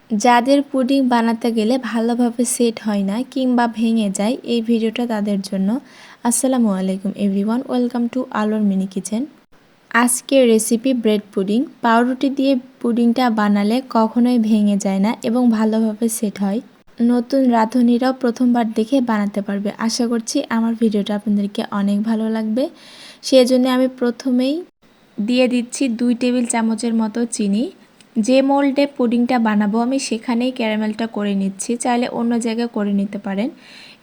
যাদের পুডিং বানাতে গেলে ভালোভাবে সেট হয় না কিংবা ভেঙে যায়, এই ভিডিওটা তাদের জন্য। আসসালামু আলাইকুম এভরিওয়ান, ওয়েলকাম টু আলোর মিনি কিচেন। আজকের রেসিপি ব্রেড পুডিং। পাউরুটি দিয়ে পুডিংটা বানালে কখনোই ভেঙে যায় না এবং ভালোভাবে সেট হয়। নতুন রাঁধুনিরাও প্রথমবার দেখে বানাতে পারবে। আশা করছি আমার ভিডিওটা আপনাদেরকে অনেক ভালো লাগবে। সেজন্য আমি প্রথমেই দিয়ে দিচ্ছি 2 টেবিল চামচের মতো চিনি। যে মোল্ডে পুডিংটা বানাবো আমি সেখানেই ক্যারামেলটা করে নিচ্ছি, চাইলে অন্য জায়গায় করে নিতে পারেন।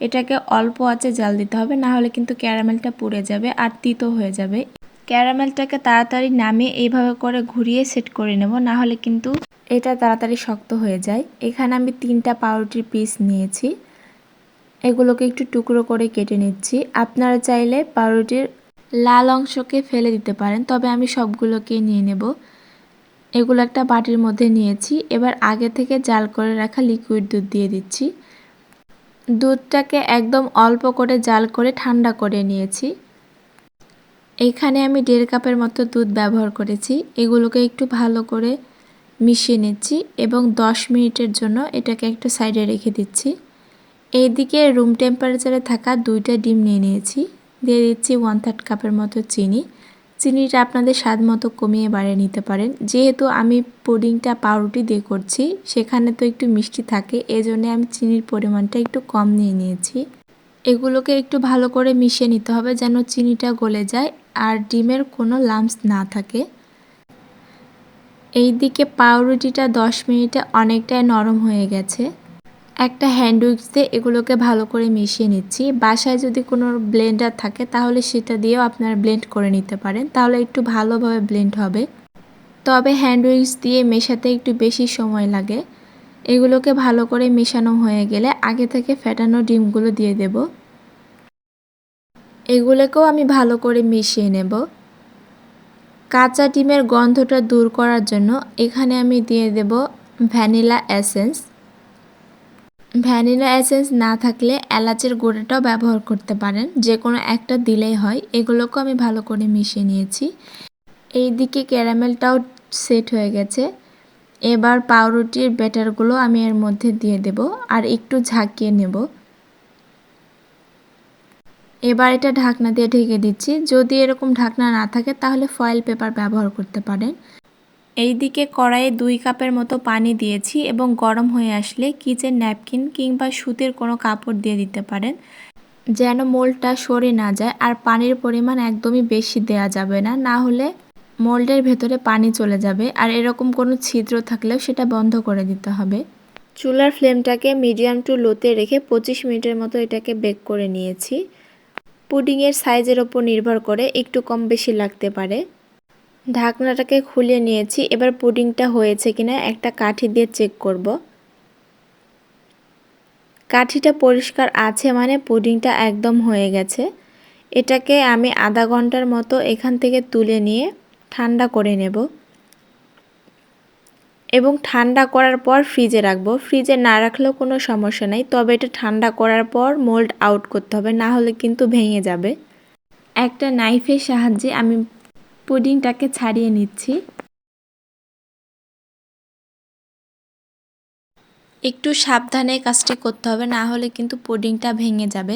এটাকে অল্প আঁচে জাল দিতে হবে, না হলে কিন্তু ক্যারামেলটা পুড়ে যাবে আর তিতো হয়ে যাবে। ক্যারামেলটাকে তাড়াতাড়ি নামিয়ে এইভাবে করে ঘুরিয়ে সেট করে নেব, না হলে কিন্তু এটা তাড়াতাড়ি শক্ত হয়ে যায়। এখানে আমি 3টা পাউরুটির পিস নিয়েছি, এগুলোকে একটু টুকরো করে কেটে নিচ্ছি। আপনারা চাইলে পাউরুটির লাল অংশকে ফেলে দিতে পারেন, তবে আমি সবগুলোকে নিয়ে নেব। এগুলো একটা বাটির মধ্যে নিয়েছি। এবার আগে থেকে জাল করে রাখা লিকুইড দুধ দিয়ে দিচ্ছি। দুধটাকে একদম অল্প করে জাল করে ঠান্ডা করে নিয়েছি। এখানে আমি 1.5 কাপের মতো দুধ ব্যবহার করেছি। এগুলোকে একটু ভালো করে মিশিয়ে নিচ্ছি এবং 10 মিনিটের জন্য এটাকে একটু সাইডে রেখে দিচ্ছি। এইদিকে রুম টেম্পারেচারে থাকা 2টা ডিম নিয়ে নিয়েছি। দিয়ে দিচ্ছি 1/3 কাপের মতো চিনি। চিনিটা আপনাদের স্বাদ মতো কমিয়ে বাড়িয়ে নিতে পারেন। যেহেতু আমি পুডিংটা পাউরুটি দিয়ে করছি, সেখানে তো একটু মিষ্টি থাকে, এজন্য আমি চিনির পরিমাণটা একটু কম নিয়ে নিয়েছি। এগুলোকে একটু ভালো করে মিশিয়ে নিতে হবে যেন চিনিটা গলে যায় আর ডিমের কোনো লাম্পস না থাকে। এইদিকে পাউরুটিটা 10 মিনিটে অনেকটাই নরম হয়ে গেছে। একটা হ্যান্ড উইক্স দিয়ে এগুলোকে ভালো করে মিশিয়ে নিচ্ছি। বাসায় যদি কোনো ব্লেন্ডার থাকে তাহলে সেটা দিয়েও আপনারা ব্লেন্ড করে নিতে পারেন, তাহলে একটু ভালোভাবে ব্লেন্ড হবে। তবে হ্যান্ড উইক্স দিয়ে মেশাতে একটু বেশি সময় লাগে। এগুলোকে ভালো করে মেশানো হয়ে গেলে আগে থেকে ফেটানো ডিমগুলো দিয়ে দেব। এগুলোকেও আমি ভালো করে মিশিয়ে নেব। কাঁচা ডিমের গন্ধটা দূর করার জন্য এখানে আমি দিয়ে দেব ভ্যানিলা এসেন্স। ভ্যানিলা এসেন্স না থাকলে এলাচের গুঁড়োটাও ব্যবহার করতে পারেন, যে কোনো একটা দিলেই হয়। এগুলোকেও আমি ভালো করে মিশিয়ে নিয়েছি। এইদিকে ক্যারামেলটাও সেট হয়ে গেছে। এবার পাউরুটির ব্যাটারগুলো আমি এর মধ্যে দিয়ে দেব আর একটু ঝাঁকিয়ে নেব। এবার এটা ঢাকনা দিয়ে ঢেকে দিচ্ছি। যদি এরকম ঢাকনা না থাকে তাহলে ফয়েল পেপার ব্যবহার করতে পারেন। এইদিকে কড়াইয়ে 2 কাপের মতো পানি দিয়েছি এবং গরম হয়ে আসলে কিচেন ন্যাপকিন কিংবা সুতির কোনো কাপড় দিয়ে দিতে পারেন, যেন মোল্ডটা সরে না যায়। আর পানির পরিমাণ একদমই বেশি দেয়া যাবে না, না হলে মোল্ডের ভেতরে পানি চলে যাবে আর এরকম কোনো ছিদ্র থাকলেও সেটা বন্ধ করে দিতে হবে। চুলার ফ্লেমটাকে মিডিয়াম টু লোতে রেখে 25 মিনিটের মতো এটাকে বেক করে নিয়েছি। পুডিংয়ের সাইজের ওপর নির্ভর করে একটু কম বেশি লাগতে পারে। ঢাকনাটাকে খুলে নিয়েছি। এবার পুডিংটা হয়েছে কিনা একটা কাঠি দিয়ে চেক করব। কাঠিটা পরিষ্কার আছে মানে পুডিংটা একদম হয়ে গেছে। এটাকে আমি আধা ঘন্টার মতো এখান থেকে তুলে নিয়ে ঠান্ডা করে নেব এবং ঠান্ডা করার পর ফ্রিজে রাখবো। ফ্রিজে না রাখলেও কোনো সমস্যা নেই, তবে এটা ঠান্ডা করার পর মোল্ড আউট করতে হবে, না হলে কিন্তু ভেঙে যাবে। একটা নাইফের সাহায্যে আমি পুডিংটাকে ছাড়িয়ে নিচ্ছি। একটু সাবধানে কাজটি করতে হবে, না হলে কিন্তু পুডিংটা ভেঙে যাবে।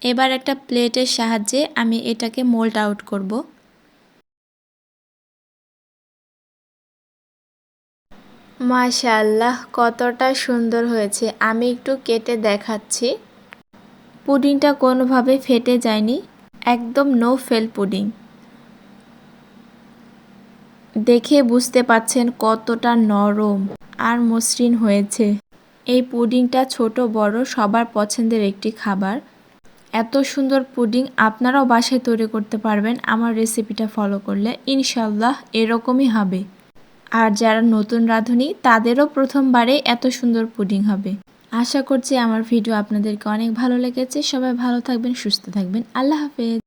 এবার একটা প্লেটের সাহায্যে আমি এটাকে মোল্ড আউট করব। মাশাআল্লাহ, কতটা সুন্দর হয়েছে। আমি একটু কেটে দেখাচ্ছি। পুডিংটা কোনোভাবে ফেটে যায়নি, একদম নো ফেল পুডিং। দেখে বুঝতে পাচ্ছেন কতটা নরম আর মসৃণ হয়েছে। এই পুডিংটা ছোট বড় সবার পছন্দের একটি খাবার। এত সুন্দর পুডিং আপনারাও বাসায় তৈরি করতে পারবেন আমার রেসিপিটা ফলো করলে। ইনশাল্লাহ এরকমই হবে। আর যারা নতুন রাঁধুনি তাদেরও প্রথমবারে এত সুন্দর পুডিং হবে। আশা করছি আমার ভিডিও আপনাদেরকে অনেক ভালো লেগেছে। সবাই ভালো থাকবেন, সুস্থ থাকবেন। আল্লাহ হাফেজ।